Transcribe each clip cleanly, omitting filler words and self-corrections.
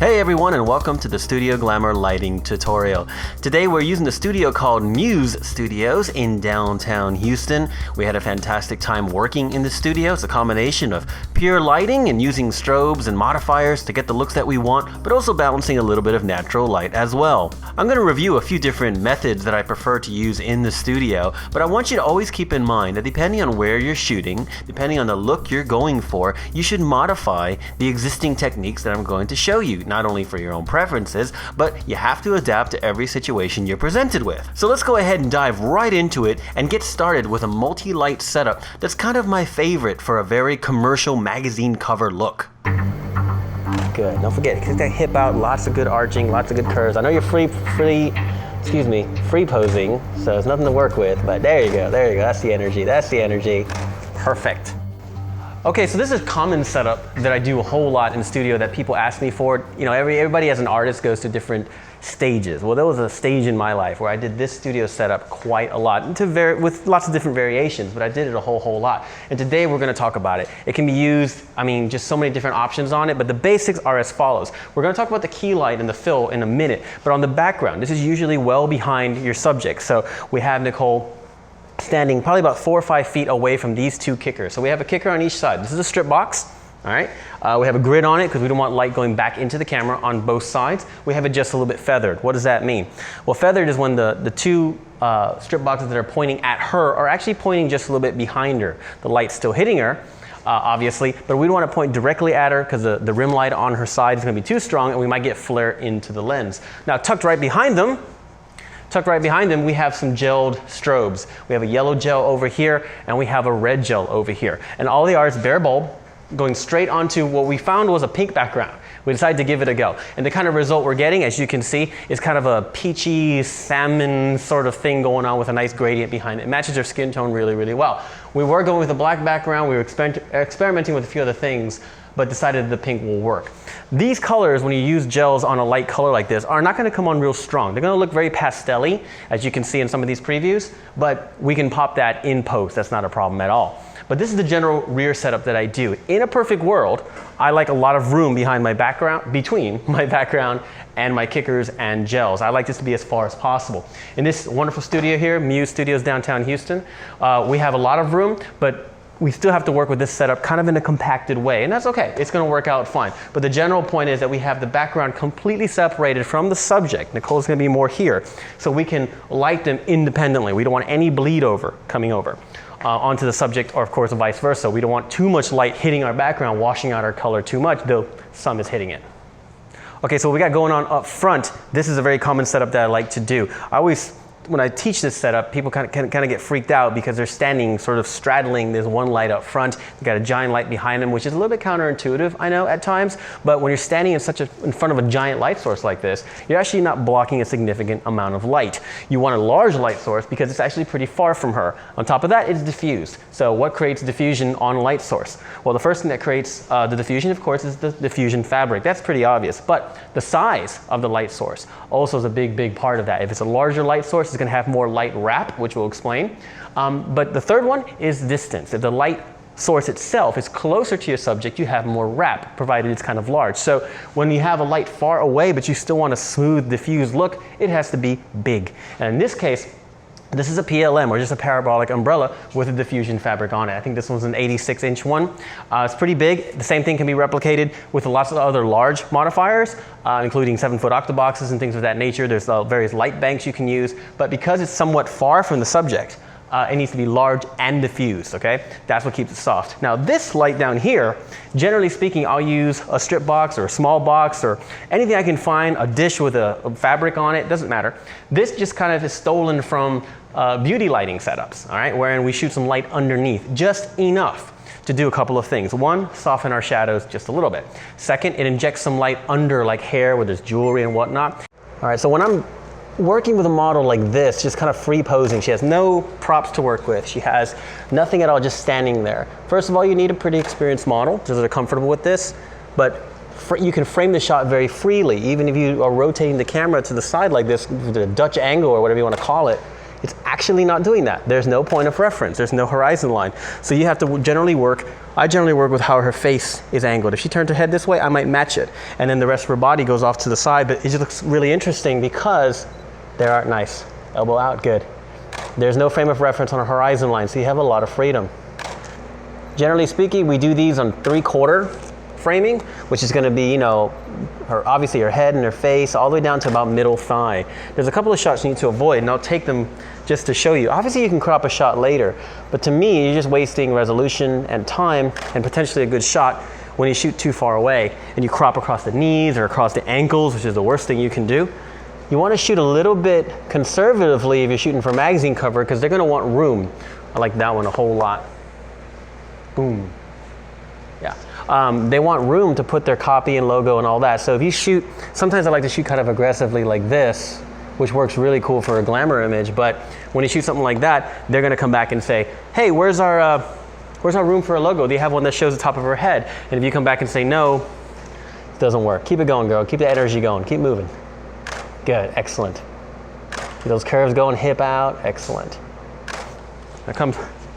Hey everyone, and welcome to the Studio Glamour lighting tutorial. Today we're using the studio called Muse Studios in downtown Houston. We had a fantastic time working in the studio. It's a combination of pure lighting and using strobes and modifiers to get the looks that we want, but also balancing a little bit of natural light as well. I'm going to review a few different methods that I prefer to use in the studio, but I want you to always keep in mind that depending on where you're shooting, depending on the look you're going for, you should modify the existing techniques that I'm going to show you. Not only for your own preferences, but you have to adapt to every situation you're presented with. So let's go ahead and dive right into it and get started with a multi-light setup that's kind of my favorite for a very commercial magazine cover look. Good, don't forget, kick that hip out, lots of good arching, lots of good curves. I know you're free posing, so there's nothing to work with, but there you go, that's the energy, perfect. Okay, so this is a common setup that I do a whole lot in the studio that people ask me for. You know, everybody as an artist goes to different stages. Well, there was a stage in my life where I did this studio setup quite a lot, with lots of different variations, but I did it a whole lot. And today we're gonna talk about it. It can be used, just so many different options on it, but the basics are as follows. We're gonna talk about the key light and the fill in a minute, but on the background, this is usually well behind your subject. So we have Nicole standing probably about 4 or 5 feet away from these two kickers. So we have a kicker on each side. This is a strip box, all right? We have a grid on it because we don't want light going back into the camera on both sides. We have it just a little bit feathered. What does that mean? Well, feathered is when the two strip boxes that are pointing at her are actually pointing just a little bit behind her. The light's still hitting her, obviously, but we don't want to point directly at her because the rim light on her side is going to be too strong and we might get flare into the lens. Now, tucked right behind them, we have some gelled strobes. We have a yellow gel over here, and we have a red gel over here. And all they are is bare bulb going straight onto what we found was a pink background. We decided to give it a go. And the kind of result we're getting, as you can see, is kind of a peachy salmon sort of thing going on with a nice gradient behind it. It matches her skin tone really, really well. We were going with a black background. We were experimenting with a few other things, but decided the pink will work. These colors, when you use gels on a light color like this, are not gonna come on real strong. They're gonna look very pastel-y, as you can see in some of these previews, but we can pop that in post. That's not a problem at all. But this is the general rear setup that I do. In a perfect world, I like a lot of room behind my background, between my background and my kickers and gels. I like this to be as far as possible. In this wonderful studio here, Muse Studios downtown Houston, we have a lot of room, but we still have to work with this setup kind of in a compacted way, and that's okay. It's gonna work out fine. But the general point is that we have the background completely separated from the subject. Nicole's gonna be more here, so we can light them independently. We don't want any bleed over coming over onto the subject, or of course vice versa. We don't want too much light hitting our background, washing out our color too much, though some is hitting it. Okay, so what we got going on up front, this is a very common setup that I like to do. When I teach this setup, people kind of get freaked out because they're standing sort of straddling this one light up front. You've got a giant light behind them, which is a little bit counterintuitive, I know, at times, but when you're standing in front of a giant light source like this, you're actually not blocking a significant amount of light. You want a large light source because it's actually pretty far from her. On top of that, it's diffused. So what creates diffusion on a light source? Well, the first thing that creates the diffusion, of course, is the diffusion fabric. That's pretty obvious, but the size of the light source also is a big part of that. If it's a larger light source, it's going to have more light wrap, which we'll explain. But the third one is distance. If the light source itself is closer to your subject, you have more wrap, provided it's kind of large. So when you have a light far away, but you still want a smooth, diffused look, it has to be big. And in this case, this is a PLM, or just a parabolic umbrella with a diffusion fabric on it. I think this one's an 86-inch one. It's pretty big. The same thing can be replicated with lots of other large modifiers, including 7-foot octoboxes and things of that nature. There's various light banks you can use, but because it's somewhat far from the subject, it needs to be large and diffused, okay? That's what keeps it soft. Now this light down here, generally speaking, I'll use a strip box or a small box or anything I can find, a dish with a fabric on it, doesn't matter. This just kind of is stolen from beauty lighting setups, all right? Wherein we shoot some light underneath, just enough to do a couple of things. One, soften our shadows just a little bit. Second, it injects some light under like hair where there's jewelry and whatnot. All right, so when I'm working with a model like this, just kind of free posing, she has no props to work with. She has nothing at all, just standing there. First of all, you need a pretty experienced model, just that are comfortable with this, but you can frame the shot very freely. Even if you are rotating the camera to the side like this, with a Dutch angle or whatever you want to call it, It's actually not doing that. There's no point of reference. There's no horizon line. So you have to generally work, I generally work with how her face is angled. If she turns her head this way, I might match it. And then the rest of her body goes off to the side, but it just looks really interesting because there are nice. Elbow out, good. There's no frame of reference on a horizon line, so you have a lot of freedom. Generally speaking, we do these on 3/4 framing, which is gonna be, you know, obviously her head and her face, all the way down to about middle thigh. There's a couple of shots you need to avoid, and I'll take them just to show you. Obviously you can crop a shot later, but to me, you're just wasting resolution and time and potentially a good shot when you shoot too far away and you crop across the knees or across the ankles, which is the worst thing you can do. You wanna shoot a little bit conservatively if you're shooting for magazine cover, because they're gonna want room. I like that one a whole lot. Boom. Yeah. They want room to put their copy and logo and all that. So if you shoot, sometimes I like to shoot kind of aggressively like this, which works really cool for a glamour image. But when you shoot something like that, they're gonna come back and say, hey, where's our room for a logo? Do you have one that shows the top of her head? And if you come back and say no, it doesn't work. Keep it going, girl. Keep the energy going. Keep moving. Good, excellent. Get those curves going, hip out, excellent. Now come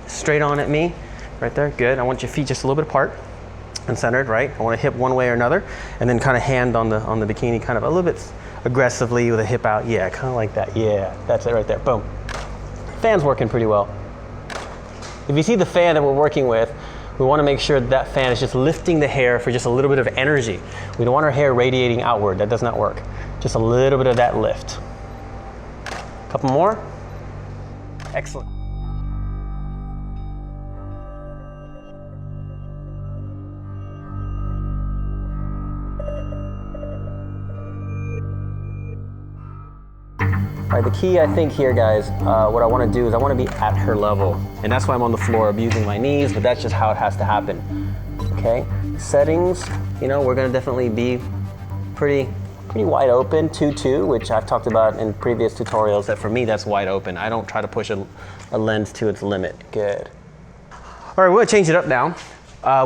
straight on at me, right there, good. I want your feet just a little bit apart and centered, right? I want to hip one way or another, and then kind of hand on the bikini, kind of a little bit aggressively with a hip out. Yeah, kind of like that. Yeah, that's it right there. Boom. Fan's working pretty well. If you see the fan that we're working with, we want to make sure that fan is just lifting the hair for just a little bit of energy. We don't want our hair radiating outward. That does not work. Just a little bit of that lift. Couple more. Excellent. All right, the key I think here, guys, what I want to do is I want to be at her level. And that's why I'm on the floor abusing my knees, but that's just how it has to happen. Okay, settings, you know, we're going to definitely be pretty wide open, 2-2, which I've talked about in previous tutorials, that for me that's wide open. I don't try to push a lens to its limit. Good. All right, we're going to change it up now.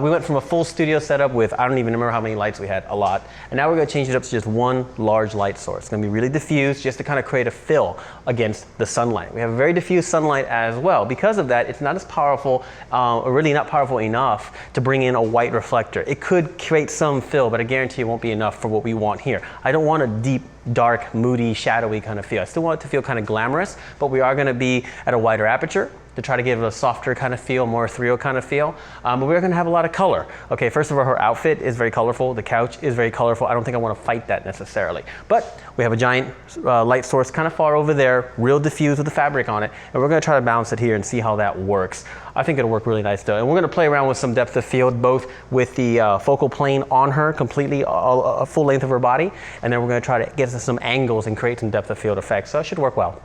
We went from a full studio setup with, I don't even remember how many lights we had, a lot. And now we're gonna change it up to just one large light source. It's gonna be really diffused, just to kind of create a fill against the sunlight. We have a very diffuse sunlight as well. Because of that, it's not as powerful, or really not powerful enough to bring in a white reflector. It could create some fill, but I guarantee it won't be enough for what we want here. I don't want a deep, dark, moody, shadowy kind of feel. I still want it to feel kind of glamorous, but we are gonna be at a wider aperture to try to give it a softer kind of feel, more ethereal kind of feel. But we're gonna have a lot of color. Okay, first of all, her outfit is very colorful. The couch is very colorful. I don't think I wanna fight that necessarily. But we have a giant light source kind of far over there, real diffused with the fabric on it. And we're gonna try to balance it here and see how that works. I think it'll work really nice though. And we're gonna play around with some depth of field, both with the focal plane on her, completely a full length of her body. And then we're gonna try to get to some angles and create some depth of field effects. So it should work well.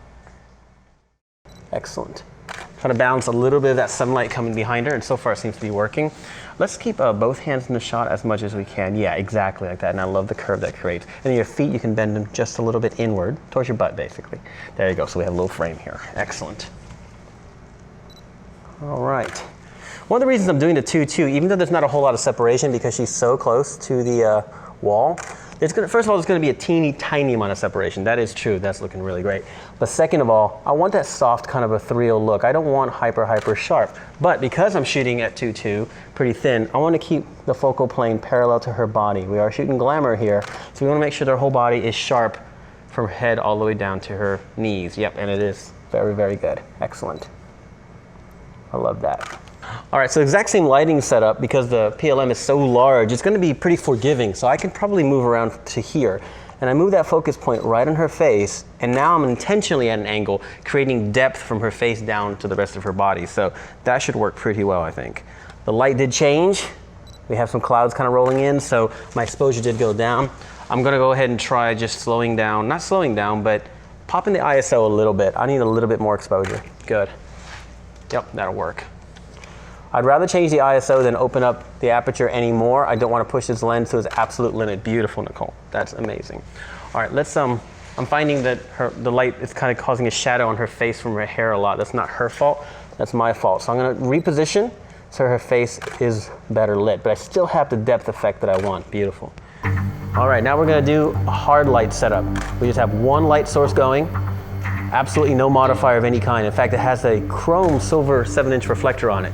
Excellent. Try to balance a little bit of that sunlight coming behind her, and so far it seems to be working. Let's keep both hands in the shot as much as we can. Yeah, exactly like that, and I love the curve that creates. And then your feet, you can bend them just a little bit inward, towards your butt, basically. There you go, so we have a little frame here. Excellent. All right. One of the reasons I'm doing the 2-2, even though there's not a whole lot of separation because she's so close to the wall, first of all, there's going to be a teeny tiny amount of separation. That is true. That's looking really great. But second of all, I want that soft kind of ethereal look. I don't want hyper sharp. But because I'm shooting at 2-2, pretty thin, I want to keep the focal plane parallel to her body. We are shooting glamour here, so we want to make sure their whole body is sharp from her head all the way down to her knees. Yep, and it is very, very good. Excellent. I love that. All right, so exact same lighting setup, because the PLM is so large, it's going to be pretty forgiving. So I can probably move around to here. And I move that focus point right on her face, and now I'm intentionally at an angle, creating depth from her face down to the rest of her body. So that should work pretty well, I think. The light did change. We have some clouds kind of rolling in, so my exposure did go down. I'm going to go ahead and try just slowing down, not slowing down, but popping the ISO a little bit. I need a little bit more exposure. Good. Yep, that'll work. I'd rather change the ISO than open up the aperture anymore. I don't want to push this lens to its absolute limit. Beautiful, Nicole. That's amazing. All right, let's, I'm finding that the light is kind of causing a shadow on her face from her hair a lot. That's not her fault, that's my fault. So I'm gonna reposition so her face is better lit, but I still have the depth effect that I want. Beautiful. All right, now we're gonna do a hard light setup. We just have one light source going, Absolutely no modifier of any kind. In fact, it has a chrome silver 7-inch reflector on it.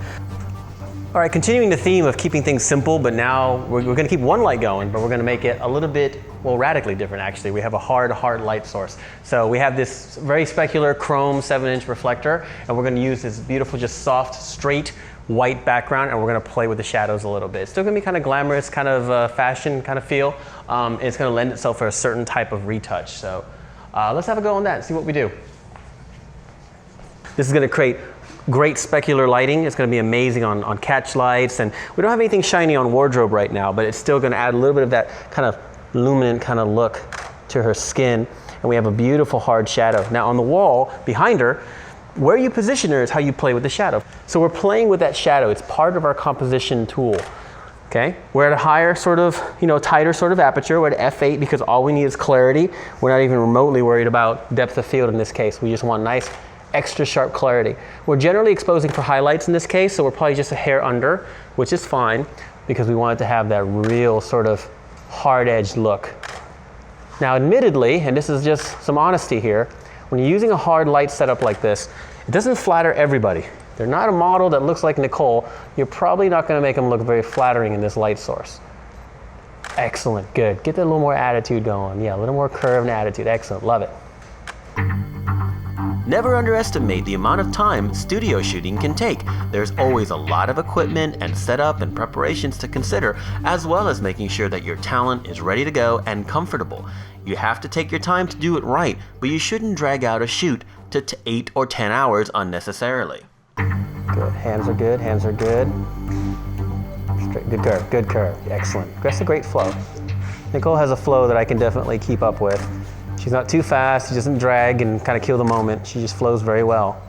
All right, continuing the theme of keeping things simple, but now we're going to keep one light going, but we're going to make it a little bit, well, radically different actually. We have a hard light source. So we have this very specular chrome 7-inch reflector, and we're going to use this beautiful, just soft, straight white background, and we're going to play with the shadows a little bit. It's still going to be kind of glamorous, kind of fashion kind of feel. And it's going to lend itself for a certain type of retouch. So let's have a go on that and see what we do. This is going to create great specular lighting. It's going to be amazing on catch lights, and we don't have anything shiny on wardrobe right now, but it's still going to add a little bit of that kind of luminant kind of look to her skin, and we have a beautiful hard shadow. Now on the wall behind her, where you position her is how you play with the shadow. So we're playing with that shadow. It's part of our composition tool. Okay, we're at a higher sort of, tighter sort of aperture. We're at f8 because all we need is clarity. We're not even remotely worried about depth of field in this case. We just want nice extra sharp clarity. We're generally exposing for highlights in this case, so we're probably just a hair under, which is fine because we want it to have that real sort of hard-edged look. Now admittedly, and this is just some honesty here, when you're using a hard light setup like this, it doesn't flatter everybody. They're not a model that looks like Nicole. You're probably not going to make them look very flattering in this light source. Excellent, good. Get that a little more attitude going. Yeah, a little more curve and attitude. Excellent, love it. Never underestimate the amount of time studio shooting can take. There's always a lot of equipment and setup and preparations to consider, as well as making sure that your talent is ready to go and comfortable. You have to take your time to do it right, but you shouldn't drag out a shoot to 8 or 10 hours unnecessarily. Good, hands are good, hands are good. Straight, good curve, excellent. That's a great flow. Nicole has a flow that I can definitely keep up with. She's not too fast, she doesn't drag and kind of kill the moment. She just flows very well.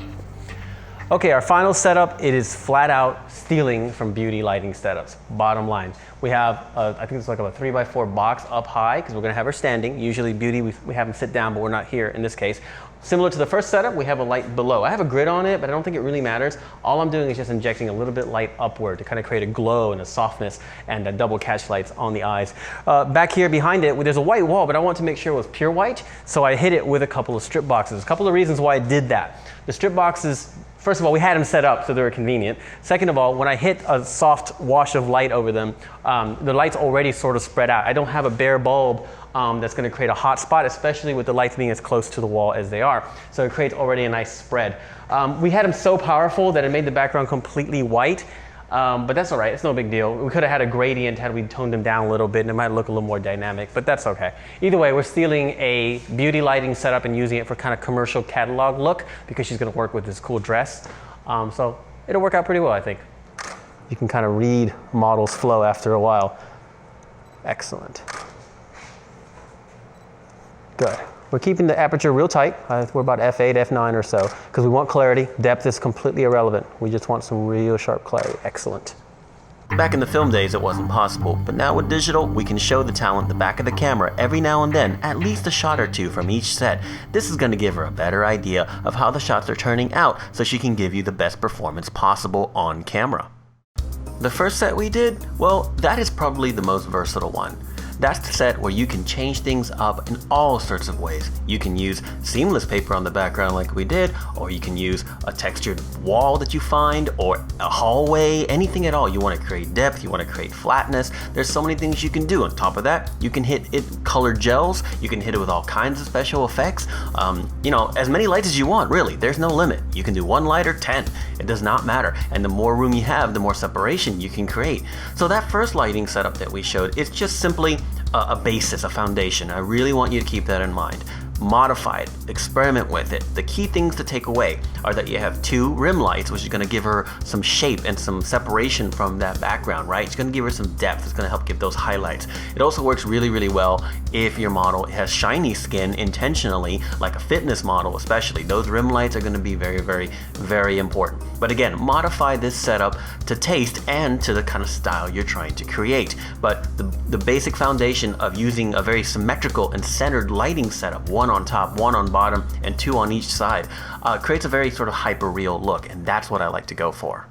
Okay, our final setup, it is flat out stealing from beauty lighting setups. Bottom line, we have, I think it's like a 3x4 box up high because we're gonna have her standing. Usually beauty, we have them sit down, but we're not here in this case. Similar to the first setup, we have a light below. I have a grid on it, but I don't think it really matters. All I'm doing is just injecting a little bit light upward to kind of create a glow and a softness and a double catch lights on the eyes. Back here behind it, there's a white wall, but I want to make sure it was pure white, so I hit it with a couple of strip boxes. A couple of reasons why I did that. The strip boxes, first of all, we had them set up so they were convenient. Second of all, when I hit a soft wash of light over them, the light's already sort of spread out. I don't have a bare bulb that's going to create a hot spot, especially with the lights being as close to the wall as they are. So it creates already a nice spread. We had them so powerful that it made the background completely white, but that's all right. It's no big deal. We could have had a gradient had we toned them down a little bit, and it might look a little more dynamic, but that's okay. Either way, we're stealing a beauty lighting setup and using it for kind of commercial catalog look because she's going to work with this cool dress. So it'll work out pretty well, I think. You can kind of read models' flow after a while. Excellent. Good. We're keeping the aperture real tight. We're about f8, f9 or so, because we want clarity. Depth is completely irrelevant. We just want some real sharp clarity. Excellent. Back in the film days, it wasn't possible, but now with digital, we can show the talent the back of the camera every now and then, at least a shot or two from each set. This is going to give her a better idea of how the shots are turning out, so she can give you the best performance possible on camera. The first set we did, well, that is probably the most versatile one. That's the set where you can change things up in all sorts of ways. You can use seamless paper on the background like we did, or you can use a textured wall that you find, or a hallway, anything at all. You want to create depth, you want to create flatness. There's so many things you can do. On top of that, you can hit it colored gels, you can hit it with all kinds of special effects. As many lights as you want, really. There's no limit. You can do 1 light or 10. It does not matter. And the more room you have, the more separation you can create. So that first lighting setup that we showed, it's just simply a basis, a foundation. I really want you to keep that in mind. Modify it, experiment with it. The key things to take away are that you have 2 rim lights, which is going to give her some shape and some separation from that background, right? It's going to give her some depth. It's going to help give those highlights. It also works really, really well if your model has shiny skin intentionally, like a fitness model especially. Those rim lights are going to be very, very, very important. But again, modify this setup to taste and to the kind of style you're trying to create. But the basic foundation of using a very symmetrical and centered lighting setup, 1 on top, 1 on bottom, and 2 on each side, creates a very sort of hyper-real look, and that's what I like to go for.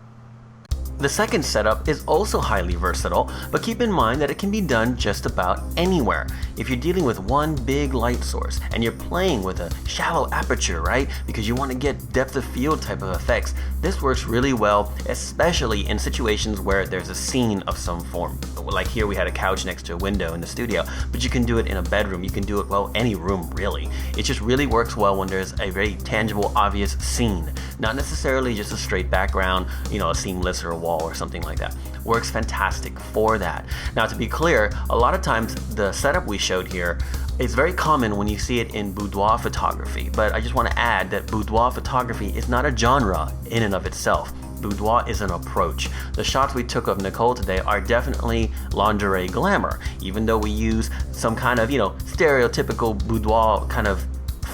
The second setup is also highly versatile, but keep in mind that it can be done just about anywhere. If you're dealing with one big light source and you're playing with a shallow aperture, right? Because you want to get depth of field type of effects, this works really well, especially in situations where there's a scene of some form. Like here we had a couch next to a window in the studio, but you can do it in a bedroom, you can do it, well, any room really. It just really works well when there's a very tangible, obvious scene. Not necessarily just a straight background, a seamless or a wall or something like that. Works fantastic for that. Now, to be clear, a lot of times the setup we showed here is very common when you see it in boudoir photography, but I just want to add that boudoir photography is not a genre in and of itself. Boudoir is an approach. The shots we took of Nicole today are definitely lingerie glamour, even though we use some kind of, stereotypical boudoir kind of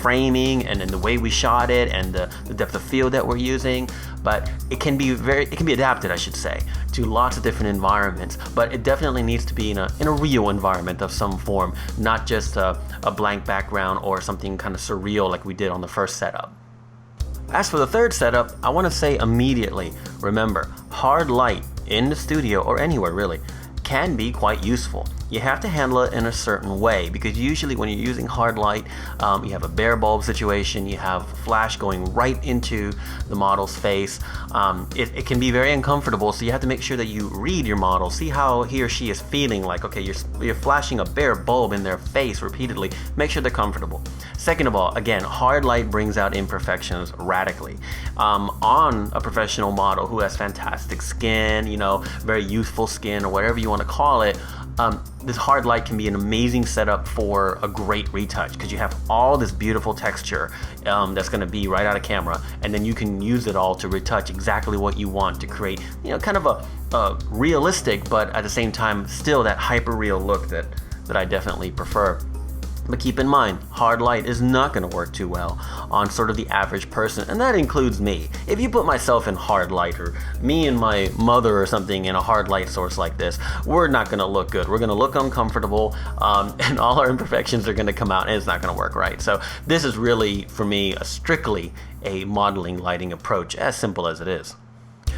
framing and the way we shot it and the depth of field that we're using, but it can be adapted, I should say, to lots of different environments. But it definitely needs to be in a real environment of some form, not just a blank background or something kind of surreal like we did on the first setup. As for the third setup, I want to say immediately, remember, hard light in the studio or anywhere really can be quite useful. You have to handle it in a certain way, because usually when you're using hard light, you have a bare bulb situation, you have flash going right into the model's face. It can be very uncomfortable, so you have to make sure that you read your model, see how he or she is feeling. Like, okay, you're flashing a bare bulb in their face repeatedly, make sure they're comfortable. Second of all, again, hard light brings out imperfections radically. On a professional model who has fantastic skin, very youthful skin, or whatever you want to call it, this hard light can be an amazing setup for a great retouch, because you have all this beautiful texture that's going to be right out of camera, and then you can use it all to retouch exactly what you want to create, kind of a realistic, but at the same time still that hyper real look that I definitely prefer. But keep in mind, hard light is not going to work too well on sort of the average person, and that includes me. If you put myself in hard light, or me and my mother or something in a hard light source like this, we're not going to look good. We're going to look uncomfortable, and all our imperfections are going to come out, and it's not going to work right. So this is really, for me, strictly a modeling lighting approach, as simple as it is.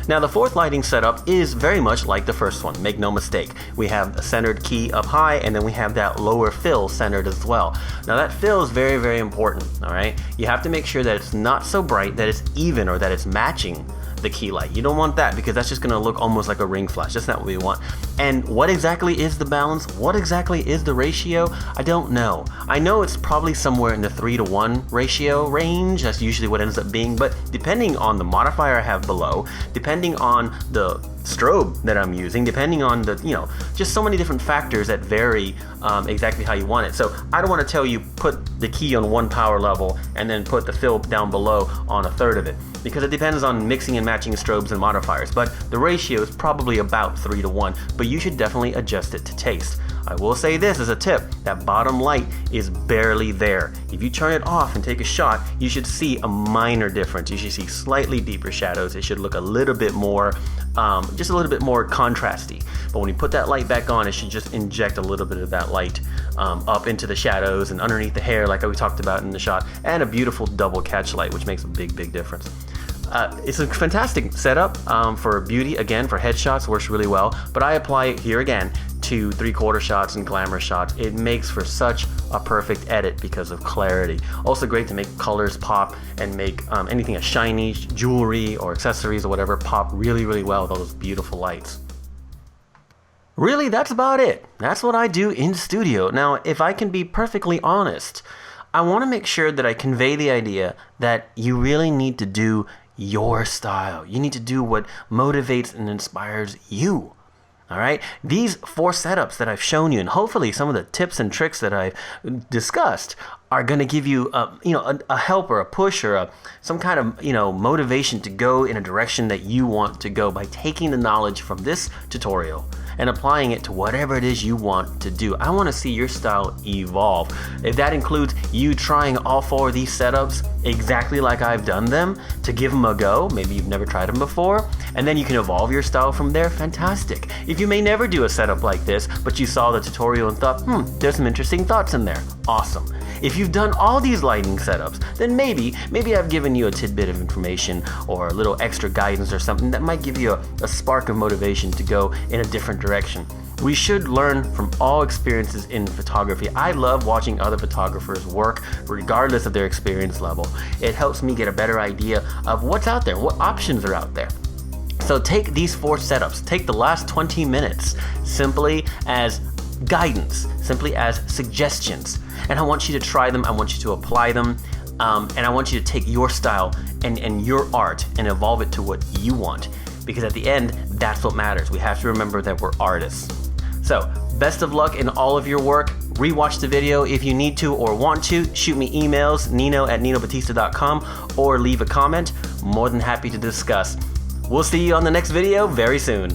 Now, the fourth lighting setup is very much like the first one, make no mistake. We have a centered key up high, and then we have that lower fill centered as well. Now, that fill is very, very important, all right? You have to make sure that it's not so bright that it's even, or that it's matching the key light. You don't want that, because that's just going to look almost like a ring flash. That's not what we want. And what exactly is the balance? What exactly is the ratio? I don't know. I know it's probably somewhere in the 3-to-1 ratio range. That's usually what it ends up being, but depending on the modifier I have below, depending on the strobe that I'm using, depending on the, just so many different factors that vary exactly how you want it. So I don't want to tell you put the key on one power level and then put the fill down below on a third of it, because it depends on mixing and matching strobes and modifiers. But the ratio is probably about 3-to-1, but you should definitely adjust it to taste. I will say this as a tip, that bottom light is barely there. If you turn it off and take a shot, you should see a minor difference. You should see slightly deeper shadows. It should look a little bit more, just a little bit more contrasty. But when you put that light back on, it should just inject a little bit of that light up into the shadows and underneath the hair, like we talked about in the shot, and a beautiful double catch light, which makes a big, big difference. It's a fantastic setup for beauty, again, for headshots, works really well, but I apply it here again to 3/4 shots and glamour shots. It makes for such a perfect edit because of clarity. Also great to make colors pop and make anything as shiny, jewelry or accessories or whatever, pop really, really well with all those beautiful lights. Really, that's about it. That's what I do in studio. Now, if I can be perfectly honest, I want to make sure that I convey the idea that you really need to do your style. You need to do what motivates and inspires you. All right, these 4 setups that I've shown you, and hopefully some of the tips and tricks that I've discussed, are going to give you a help or a push or some kind of motivation to go in a direction that you want to go by taking the knowledge from this tutorial and applying it to whatever it is you want to do. I want to see your style evolve. If that includes you trying all 4 of these setups exactly like I've done them, to give them a go, maybe you've never tried them before, and then you can evolve your style from there, fantastic. If you may never do a setup like this, but you saw the tutorial and thought, there's some interesting thoughts in there, awesome. If If you've done all these lighting setups, then maybe I've given you a tidbit of information or a little extra guidance or something that might give you a spark of motivation to go in a different direction. We should learn from all experiences in photography. I love watching other photographers work regardless of their experience level. It helps me get a better idea of what's out there, what options are out there. So take these 4 setups, take the last 20 minutes simply as guidance, simply as suggestions. And I want you to try them, I want you to apply them, and I want you to take your style and your art and evolve it to what you want. Because at the end, that's what matters. We have to remember that we're artists. So, best of luck in all of your work. Rewatch the video if you need to or want to. Shoot me emails, nino@ninobatista.com, or leave a comment. More than happy to discuss. We'll see you on the next video very soon.